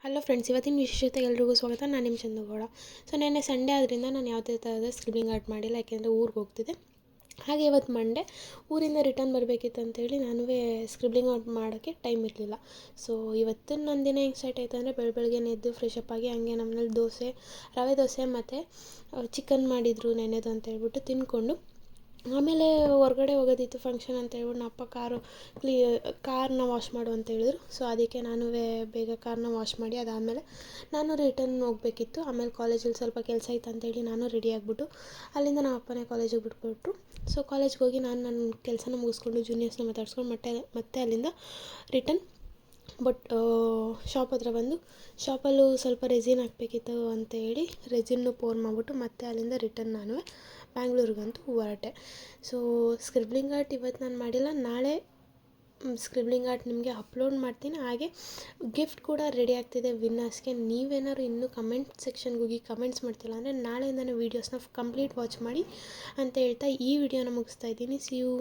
Hello friends, ಇವತ್ತಿನ ವಿಶೇಷತೆಗೆ ಎಲ್ರಿಗೂ ಸ್ವಾಗತ. ನಾನು ನಿಮ್ಮ ಚಂದಗೌಡ. ಸೊ ನೆನ್ನೆ ಸಂಡೇ ಆದ್ದರಿಂದ ನಾನು ಯಾವುದೇ ಥರದ ಸ್ಕ್ರಿಬ್ಲಿಂಗ್ ಆರ್ಟ್ ಮಾಡಿಲ್ಲ, ಯಾಕೆಂದರೆ ಊರಿಗೆ ಹೋಗ್ತಿದ್ದೆ. ಹಾಗೆ ಇವತ್ತು ಮಂಡೇ ಊರಿಂದ ರಿಟರ್ನ್ ಬರಬೇಕಿತ್ತು ಅಂತೇಳಿ ನಾನು ಸ್ಕ್ರಿಬ್ಲಿಂಗ್ ಆರ್ಟ್ ಮಾಡೋಕ್ಕೆ ಟೈಮ್ ಇರಲಿಲ್ಲ. ಸೊ ಇವತ್ತು ನನ್ನ ದಿನ ಹೆಂಗೆ ಸ್ಟಾರ್ಟ್ ಆಯಿತು ಅಂದರೆ ಬೆಳಗ್ಗೆ ಎದ್ದು ಫ್ರೆಶ್ ಅಪ್ ಆಗಿ ಹಂಗೆ ನಮ್ಮನೇಲಿ ರವೆ ದೋಸೆ ಮತ್ತು ಚಿಕನ್ ಮಾಡಿದರು ನೆನೆದು ಅಂತ ಹೇಳ್ಬಿಟ್ಟು ತಿಂದ್ಕೊಂಡು, ಆಮೇಲೆ ಹೊರಗಡೆ ಹೋಗೋದಿತ್ತು ಫಂಕ್ಷನ್ ಅಂತ ಹೇಳ್ಬಿಟ್ಟು ನಮ್ಮ ಅಪ್ಪ ಕಾರ್ನ ವಾಶ್ ಮಾಡು ಅಂತ ಹೇಳಿದ್ರು. ಸೊ ಅದಕ್ಕೆ ನಾನು ಬೇಗ ಕಾರ್ನ ವಾಶ್ ಮಾಡಿ ಅದಾದಮೇಲೆ ನಾನು ರಿಟರ್ನ್ ಹೋಗಬೇಕಿತ್ತು. ಆಮೇಲೆ ಕಾಲೇಜಲ್ಲಿ ಸ್ವಲ್ಪ ಕೆಲಸ ಇತ್ತು ಅಂತೇಳಿ ನಾನು ರೆಡಿ ಆಗಿಬಿಟ್ಟು ಅಲ್ಲಿಂದ ನಮ್ಮ ಅಪ್ಪನೇ ಕಾಲೇಜಿಗೆ ಬಿಟ್ಕೊಟ್ರು. ಸೊ ಕಾಲೇಜ್ಗೆ ಹೋಗಿ ನಾನು ನನ್ನ ಕೆಲಸನ ಮುಗಿಸ್ಕೊಂಡು ಜೂನಿಯರ್ಸ್ನ ಮಾತಾಡ್ಸ್ಕೊಂಡು ಮತ್ತೆ ಅಲ್ಲಿಂದ ರಿಟರ್ನ್ ಶಾಪ್ ಹತ್ರ ಬಂದು ಶಾಪಲ್ಲೂ ಸ್ವಲ್ಪ ರೆಸಿನ್ ಹಾಕಬೇಕಿತ್ತು ಅಂತ ಹೇಳಿ ರೆಸಿನ್ನು ಪೋರ್ ಮಾಡಿಬಿಟ್ಟು ಮತ್ತೆ ಅಲ್ಲಿಂದ ರಿಟರ್ನ್ ನಾನು ಬ್ಯಾಂಗ್ಳೂರಿಗಂತೂ ಹೊರಟೆ. ಸೊ ಸ್ಕ್ರಿಬ್ಲಿಂಗ್ ಆರ್ಟ್ ಇವತ್ತು ನಾನು ಮಾಡಿಲ್ಲ, ನಾಳೆ ಸ್ಕ್ರಿಬ್ಲಿಂಗ್ ಆರ್ಟ್ ನಿಮಗೆ ಅಪ್ಲೋಡ್ ಮಾಡ್ತೀನಿ. ಹಾಗೆ ಗಿಫ್ಟ್ ಕೂಡ ರೆಡಿ ಆಗ್ತಿದೆ ವಿನ್ನರ್ಸ್ಗೆ. ನೀವೇನಾದ್ರು ಇನ್ನೂ ಕಮೆಂಟ್ ಸೆಕ್ಷನ್ಗೆ ಹೋಗಿ ಕಮೆಂಟ್ಸ್ ಮಾಡ್ತಿಲ್ಲ ಅಂದರೆ ನಾಳೆಯಿಂದನೇ ವೀಡಿಯೋಸ್ನ ಕಂಪ್ಲೀಟ್ ವಾಚ್ ಮಾಡಿ ಅಂತ ಹೇಳ್ತಾ ಈ ವಿಡಿಯೋನ ಮುಗಿಸ್ತಾ ಇದ್ದೀನಿ. See you.